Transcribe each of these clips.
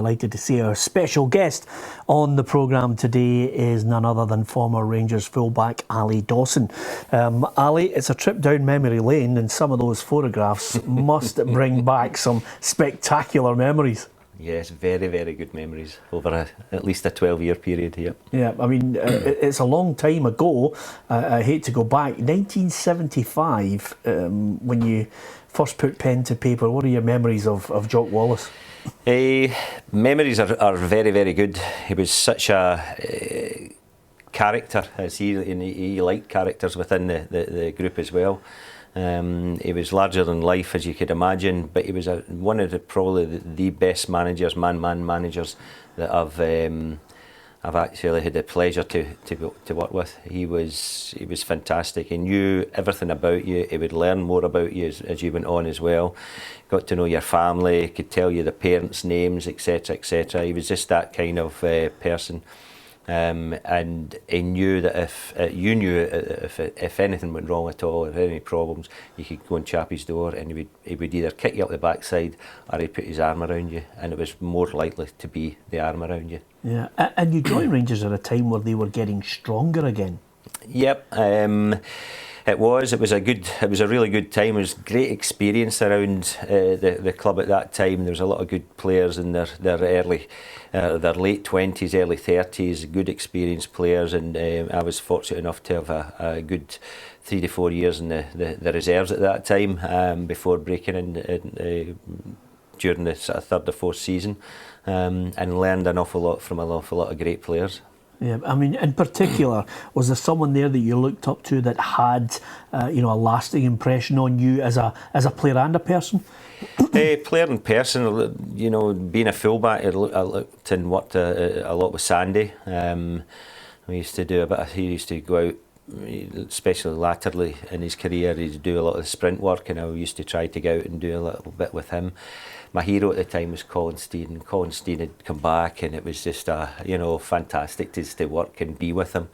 delighted to see our special guest on the programme today is none other than former Rangers fullback Ally Dawson. Ally, it's a trip down memory lane, and some of those photographs must bring back some spectacular memories. Yes, very, very good memories over at least a 12-year period here. Yeah, I mean, it's a long time ago. I hate to go back. 1975, when you first put pen to paper, what are your memories of Jock Wallace? Memories are very, very good. He was such a character, as he liked characters within the group as well. He was larger than life, as you could imagine, but he was one of probably the best managers, man managers that I've actually had the pleasure to work with. He was fantastic. He knew everything about you. He would learn more about you as you went on as well. Got to know your family. Could tell you the parents' names, etc., etc. He was just that kind of person. And he knew that if anything went wrong at all, if any problems, you could go and chap his door, and he would either kick you up the backside or he'd put his arm around you, and it was more likely to be the arm around you. Yeah, and you joined Rangers at a time where they were getting stronger again. Yep. It was a really good time. It was great experience around the club at that time. There was a lot of good players in their late 20s, early 30s, good experienced players, and I was fortunate enough to have a good 3 to 4 years in the reserves at that time, before breaking in during the sort of third or fourth season, and learned an awful lot from an awful lot of great players. Yeah, I mean, in particular, was there someone there that you looked up to that had, a lasting impression on you as a player and a person? Player and person, being a fullback, I looked and worked a lot with Sandy. We used to do he used to go out, especially laterally in his career, he'd do a lot of the sprint work, and I used to try to go out and do a little bit with him. My hero at the time was Colin Stein. Colin Stein had come back, and it was just fantastic to work and be with him.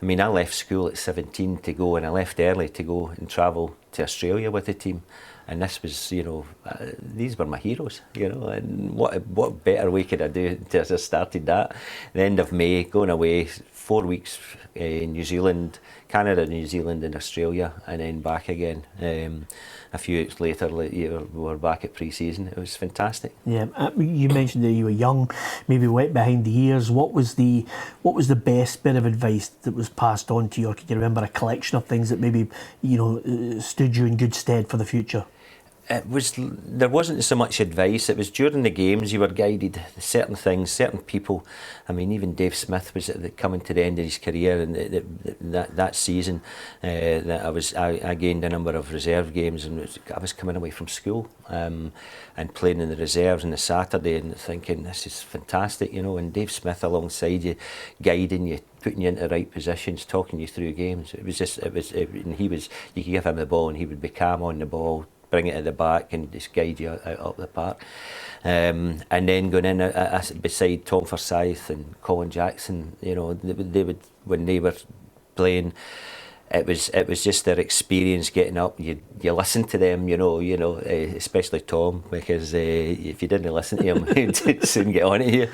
I mean, I left school at 17 to go, and I left early to go and travel to Australia with the team. And this was, these were my heroes, and what better way could I do to have started that? The end of May, going away, 4 weeks in New Zealand, Canada, New Zealand and Australia, and then back again. A few weeks later, we were back at pre-season. It was fantastic. Yeah, you mentioned that you were young, maybe wet behind the ears. What was the best bit of advice that was passed on to you, or can you remember a collection of things that maybe stood you in good stead for the future? There wasn't so much advice. It was during the games you were guided certain things, certain people. I mean, even Dave Smith was coming to the end of his career, and that season that I gained a number of reserve games, and I was coming away from school and playing in the reserves on the Saturday and thinking, this is fantastic, and Dave Smith alongside you, guiding you, putting you into the right positions, talking you through games. You could give him the ball and he would be calm on the ball, bring it at the back and just guide you out up the park. And then going in beside Tom Forsyth and Colin Jackson, they would when they were playing, it was just their experience getting up. You listen to them, especially Tom, because if you didn't listen to him, he'd soon get on at you.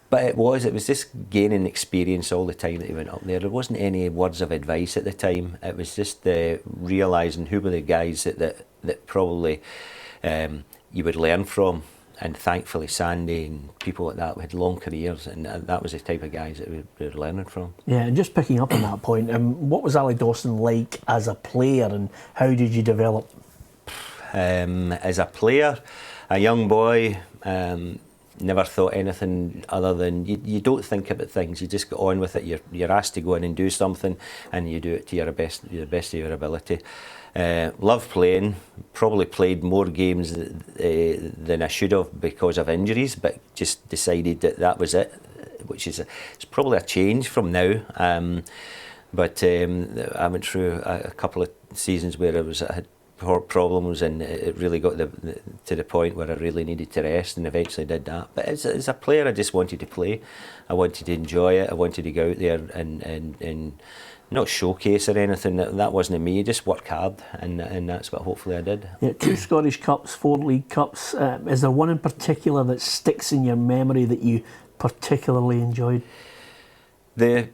But it was just gaining experience all the time that he went up there. There wasn't any words of advice at the time. It was just realising who were the guys that probably you would learn from. And thankfully Sandy and people like that had long careers, and that was the type of guys that we were learning from. Yeah, and just picking up on that point, what was Ally Dawson like as a player, and how did you develop? As a player, a young boy, never thought anything other than you don't think about things, you just get on with it. You're asked to go in and do something, and you do it to the best of your ability. Loved playing, probably played more games than I should have because of injuries, but just decided that was it, which is it's probably a change from now. But I went through a couple of seasons where I had problems, and it really got to the point where I really needed to rest, and eventually did that. But as a player, I just wanted to play. I wanted to enjoy it. I wanted to go out there and not showcase or anything. That wasn't me. Just work hard, and that's what hopefully I did. Yeah, 2 Scottish Cups, 4 League Cups. Is there one in particular that sticks in your memory that you particularly enjoyed? The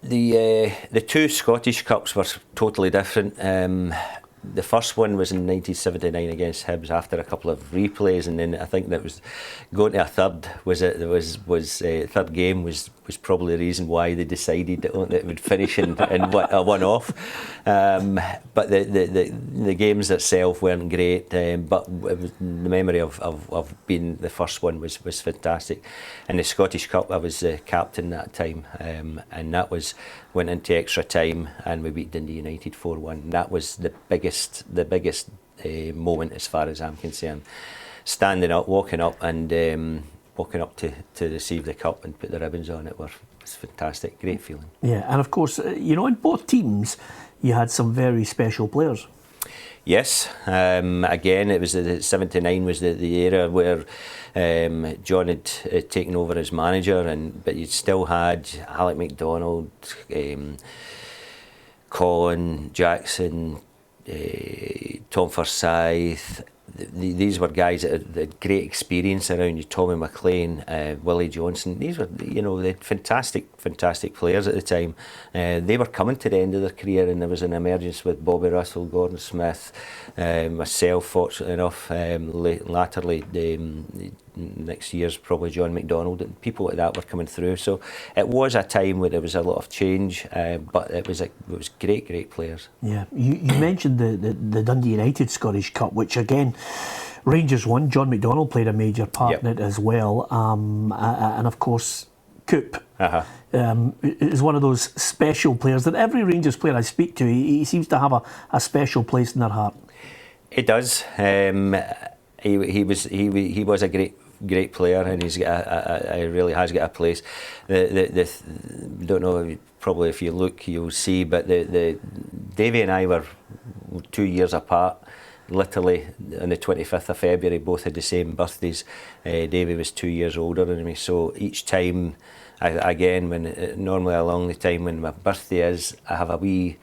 2 Scottish Cups were totally different. The first one was in 1979 against Hibs after a couple of replays, and then I think that was going to a third. Third game was probably the reason why they decided that it would finish in a one-off. But the games itself weren't great. But it was, the memory of being the first one was fantastic. And the Scottish Cup, I was the captain that time, and that went into extra time, and we beat Dundee United 4-1. That was the biggest moment as far as I'm concerned. Standing up, walking up to receive the cup and put the ribbons on it was fantastic, great feeling. Yeah, and of course, in both teams you had some very special players. Yes, again, it was 79 was the era where John had taken over as manager, but you still had Alec MacDonald, Colin Jackson, Tom Forsyth. These were guys that had great experience around you. Tommy McLean, Willie Johnson. These were, they had fantastic players at the time. They were coming to the end of their career, and there was an emergence with Bobby Russell, Gordon Smith, myself, fortunately enough, latterly, next year's probably John McDonald, and people like that were coming through. So it was a time where there was a lot of change, but it was great players. Yeah, you mentioned the Dundee United Scottish Cup, which again, Rangers won. John McDonald played a major part in it as well, and of course Coop is one of those special players that every Rangers player I speak to, he seems to have a special place in their heart. It does. He was a great player, and he really has got a place. Don't know, probably if you look you'll see, but the Davy and I were 2 years apart. Literally on the 25th of February, both had the same birthdays. Davy was 2 years older than me, so each time, normally along the time when my birthday is, I have a wee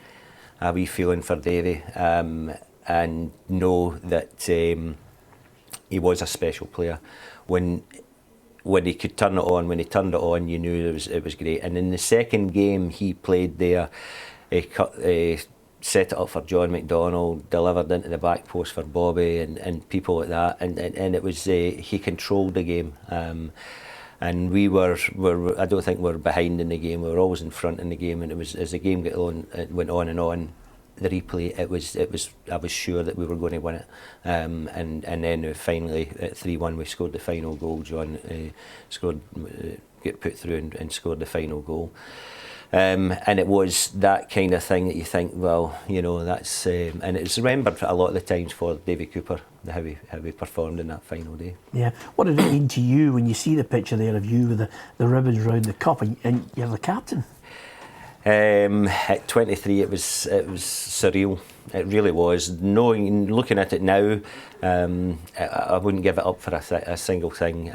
feeling for Davy, and know that he was a special player. When he could turn it on, when he turned it on, you knew it was great. And in the second game he played there, set it up for John McDonald, delivered into the back post for Bobby and people like that, and it was he controlled the game, and we were I don't think we were behind in the game. We were always in front in the game, and it was as the game went on and on. The replay, it was I was sure that we were going to win it, and then finally at 3-1 we scored the final goal. John get put through and scored the final goal. And it was that kind of thing that you think, well, that's and it's remembered a lot of the times for David Cooper, how he performed in that final day. Yeah, what did it mean to you when you see the picture there of you with the ribbons around the cup and you're the captain? At 23, it was surreal. It really was. Looking at it now, I wouldn't give it up for a single thing.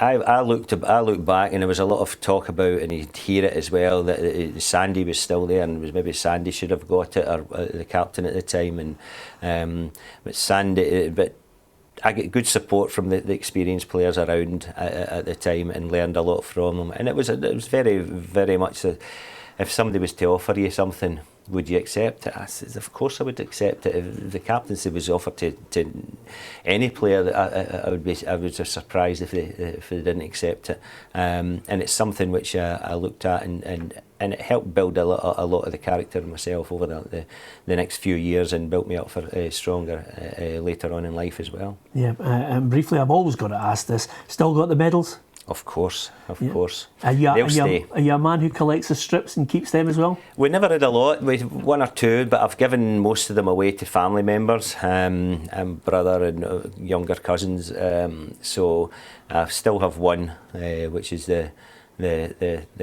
I looked back, and there was a lot of talk about, and you'd hear it as well, that Sandy was still there, and maybe Sandy should have got it, or the captain at the time, but I get good support from the experienced players around at the time, and learned a lot from them. And it was very, very much if somebody was to offer you something, would you accept it? I said, of course I would accept it. If the captaincy was offered to any player, I would be surprised if they didn't accept it. And it's something which I looked at, and it helped build a lot of the character of myself over the next few years, and built me up for stronger later on in life as well. Yeah, and briefly, I've always got to ask this: still got the medals? Of course. Are you a man who collects the strips and keeps them as well? We never had a lot, we had 1 or 2, but I've given most of them away to family members, and brother and younger cousins. So I still have one, which is the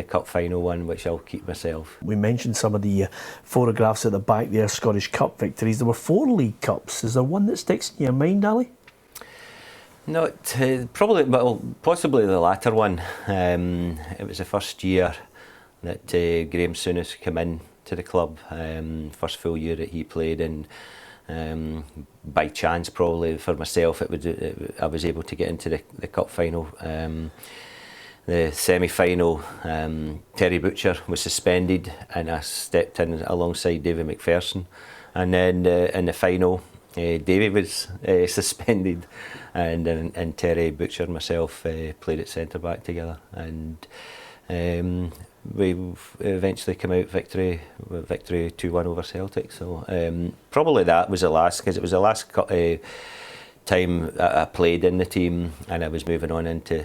cup final one, which I'll keep myself. We mentioned some of the photographs at the back there, Scottish Cup victories. There were 4 League Cups. Is there one that sticks in your mind, Ally? Possibly the latter one. It was the first year that Graham Souness came in to the club, first full year that he played, and by chance probably for myself I was able to get into the cup final. The semi-final, Terry Butcher was suspended and I stepped in alongside David McPherson, and then in the final Davy was suspended, and Terry Butcher and myself played at centre back together, and we eventually came out victory 2-1 over Celtic. So probably that was the last, because it was the last time I played in the team, and I was moving on into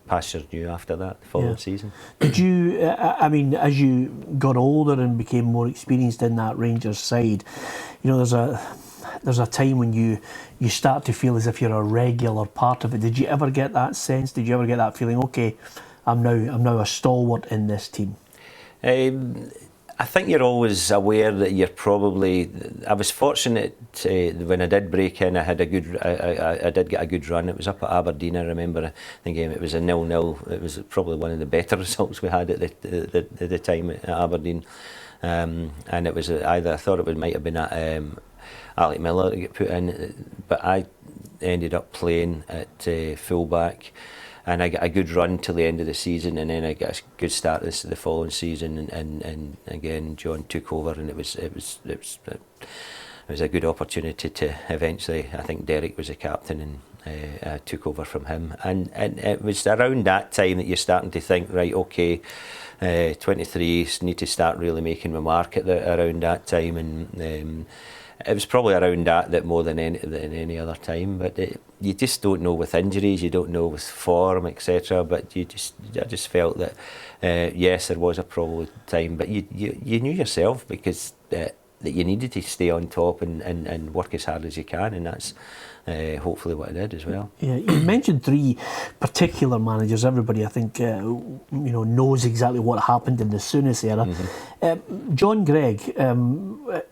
pastures new after that the following season. Did you, I mean, as you got older and became more experienced in that Rangers side, you know, there's a time when you start to feel as if you're a regular part of it. Did you ever get that sense? Did you ever get that feeling? Okay, I'm now a stalwart in this team. I think you're always aware that you're probably. I was fortunate when I did break in. I had a good. I did get a good run. It was up at Aberdeen. I remember the game. It was a 0-0. It was probably one of the better results we had at the time at Aberdeen. And it was either I thought it might have been at Alec Miller to get put in, but I ended up playing at fullback. And I got a good run till the end of the season, and then I got a good start the following season, and again John took over, and it was a good opportunity to eventually. I think Derek was the captain, and I took over from him, and it was around that time that you're starting to think, right, okay, 23, need to start really making my mark around that time, and it was probably around that more than any other time, but you just don't know with injuries, you don't know with form, etc. But I just felt that yes, there was a probable time, but you knew yourself, because that you needed to stay on top and work as hard as you can, and that's hopefully what I did as well. Yeah, you mentioned three particular managers. Everybody, I think, knows exactly what happened in the Souness era. Mm-hmm. John Greig,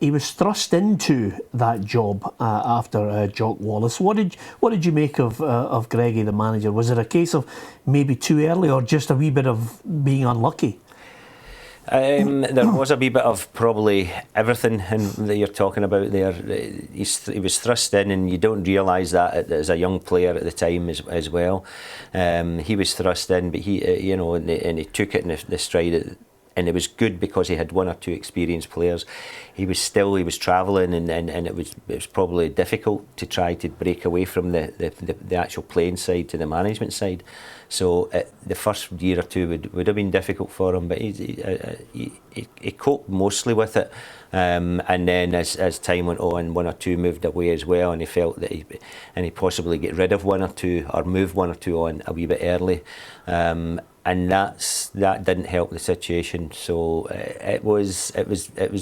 he was thrust into that job after Jock Wallace. What did you make of Greggy, the manager? Was it a case of maybe too early, or just a wee bit of being unlucky? There was a wee bit of probably everything that you're talking about there. He was thrust in, and you don't realise that as a young player at the time as well. He was thrust in, but he, and he took it in the stride. And it was good because he had one or two experienced players. He was travelling, and it was probably difficult to try to break away from the actual playing side to the management side. So the first year or two would have been difficult for him, but he coped mostly with it. And then as time went on, one or two moved away as well, and he felt that he possibly get rid of one or two or move one or two on a wee bit early. And that didn't help the situation. So it was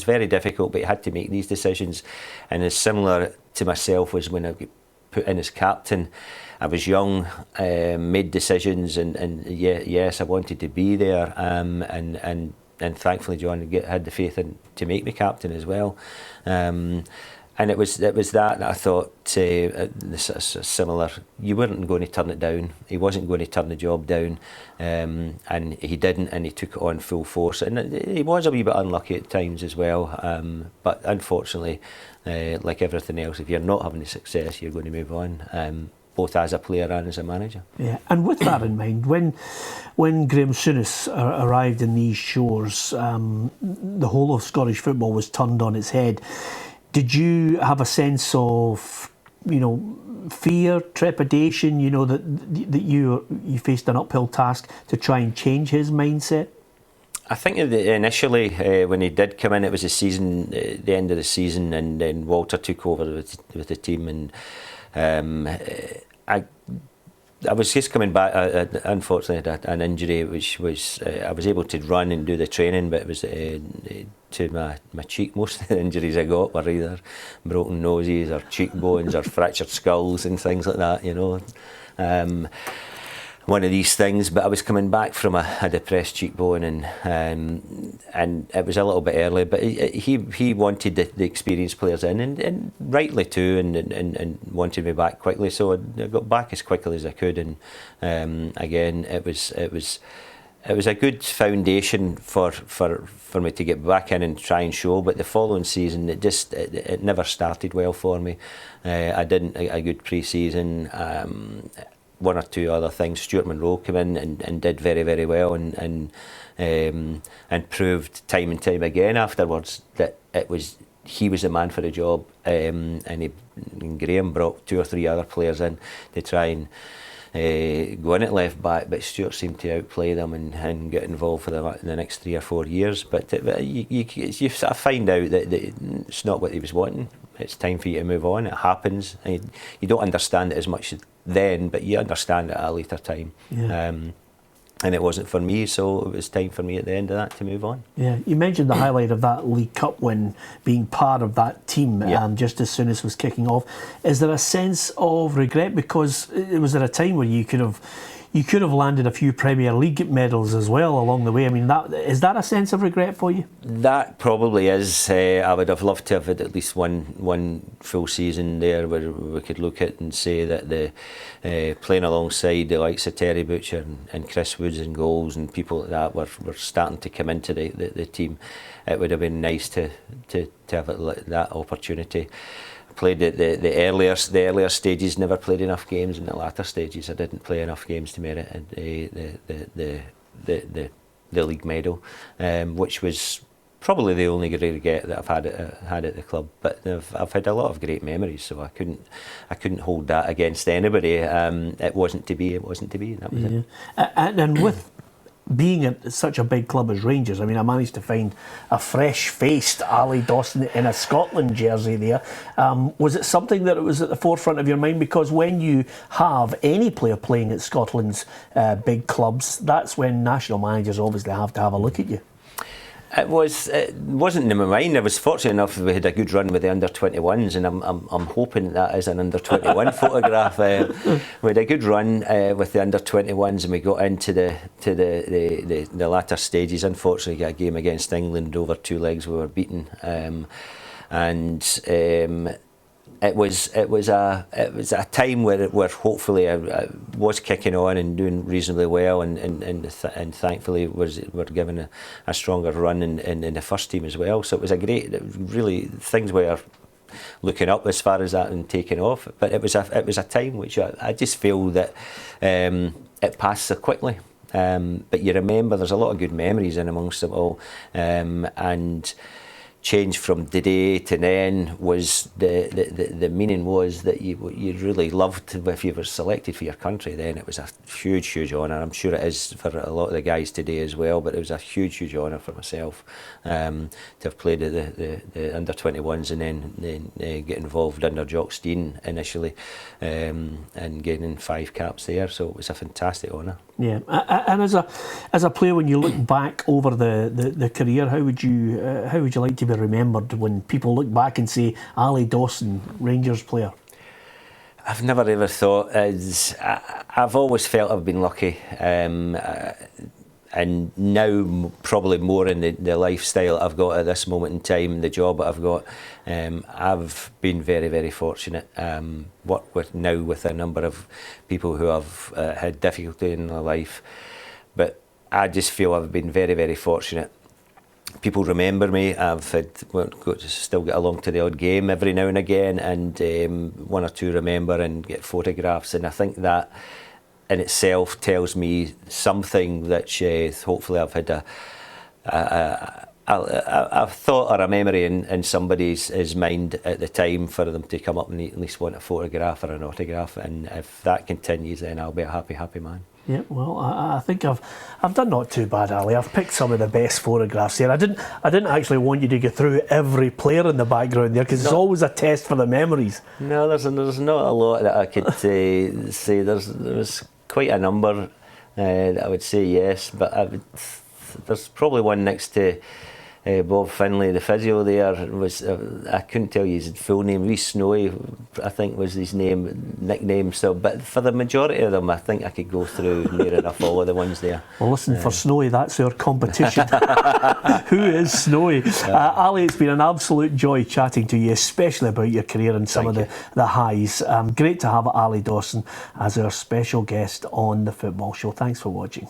very difficult, but he had to make these decisions. And as similar to myself was when I got put in as captain. I was young, made decisions, and yes, I wanted to be there. And thankfully, John had the faith to make me captain as well. And it was that I thought, similar, you weren't going to turn it down. He wasn't going to turn the job down, and he didn't, and he took it on full force. And he was a wee bit unlucky at times as well, but unfortunately, like everything else, if you're not having the success, you're going to move on, both as a player and as a manager. Yeah, and with that in mind, when Graham Souness arrived in these shores, the whole of Scottish football was turned on its head. Did you have a sense of, fear, trepidation, that you faced an uphill task to try and change his mindset? I think initially when he did come in, it was the end of the season, and then Walter took over with the team, and I was just coming back. Unfortunately, had an injury, which was I was able to run and do the training, but it was to my cheek. Most of the injuries I got were either broken noses or cheekbones or fractured skulls and things like that. One of these things. But I was coming back from a depressed cheekbone, and it was a little bit early. But he wanted the experienced players in, and rightly too, and wanted me back quickly. So I got back as quickly as I could, and again it was it was a good foundation for me to get back in and try and show. But the following season, it never started well for me. I didn't a good pre-season. One or two other things. Stuart Monroe came in and did very, very well, and proved time and time again afterwards that he was the man for the job. And Graham brought 2 or 3 other players in to try and go in at left back, but Stuart seemed to outplay them and get involved for the next 3 or 4 years. But you find out that it's not what he was wanting. It's time for you to move on. It happens. You don't understand it as much then, but you understand it at a later time. Yeah. And it wasn't for me, so it was time for me at the end of that to move on. Yeah, you mentioned the highlight of that League Cup win, being part of that team, just as soon as it was kicking off. Is there a sense of regret, because it was at a time where you could have landed a few Premier League medals as well along the way? I mean, is that a sense of regret for you? That probably is. I would have loved to have had at least one full season there where we could look at and say that playing alongside the likes of Terry Butcher and Chris Woods and goals and people like that were starting to come into the team. It would have been nice to have that opportunity. Played the earlier stages, never played enough games. In the latter stages, I didn't play enough games to merit the league medal, which was probably the only great regret that I've had at the club. But I've had a lot of great memories, so I couldn't hold that against anybody. It wasn't to be. It wasn't to be. That was it. And with being at such a big club as Rangers, I mean, I managed to find a fresh-faced Ally Dawson in a Scotland jersey there. Was it something that was at the forefront of your mind? Because when you have any player playing at Scotland's big clubs, that's when national managers obviously have to have a look at you. It wasn't in my mind. I was fortunate enough that we had a good run with the under-21s, and I'm hoping that is an under-21 photograph. We had a good run with the under-21s, and we got into the latter stages. Unfortunately, got a game against England over 2 legs. We were beaten, It was a time where hopefully I was kicking on and doing reasonably well, and thankfully were given a stronger run in the first team as well. So it was really things were looking up as far as that and taking off. But it was a time which I just feel that it passed so quickly. But you remember there's a lot of good memories in amongst them all, and change from today to then was the meaning was that you really loved, if you were selected for your country, then it was a huge honour. I'm sure it is for a lot of the guys today as well, but it was a huge honour for myself to have played the under-21s and then get involved under Jock Stein initially, and getting 5 caps there, so it was a fantastic honour. Yeah, and as a player, when you look back over the career, how would you like to be remembered when people look back and say Ally Dawson, Rangers player? I've never ever thought I've always felt I've been lucky, and now probably more in the lifestyle I've got at this moment in time, the job that I've got. I've been very fortunate. Work with a number of people who have had difficulty in their life, but I just feel I've been very fortunate. People remember me. Still get along to the odd game every now and again, and 1 or 2 remember and get photographs, and I think that in itself tells me something that hopefully I've had a thought or a memory in somebody's mind at the time for them to come up and at least want a photograph or an autograph, and if that continues, then I'll be a happy man. Yeah, well, I think I've done not too bad, Ali. I've picked some of the best photographs here. I didn't actually want you to go through every player in the background there, because it's always a test for the memories. No, there's not a lot that I could say. There was quite a number that I would say yes, but there's probably one next to Bob Finlay, the physio there. I couldn't tell you his full name. Reece Snowy, I think, was his nickname. So, but for the majority of them, I think I could go through near enough all of the ones there. Well, listen, for Snowy, that's our competition. Who is Snowy? Ali, it's been an absolute joy chatting to you, especially about your career and some of the highs. Great to have Ally Dawson as our special guest on the Football Show. Thanks for watching.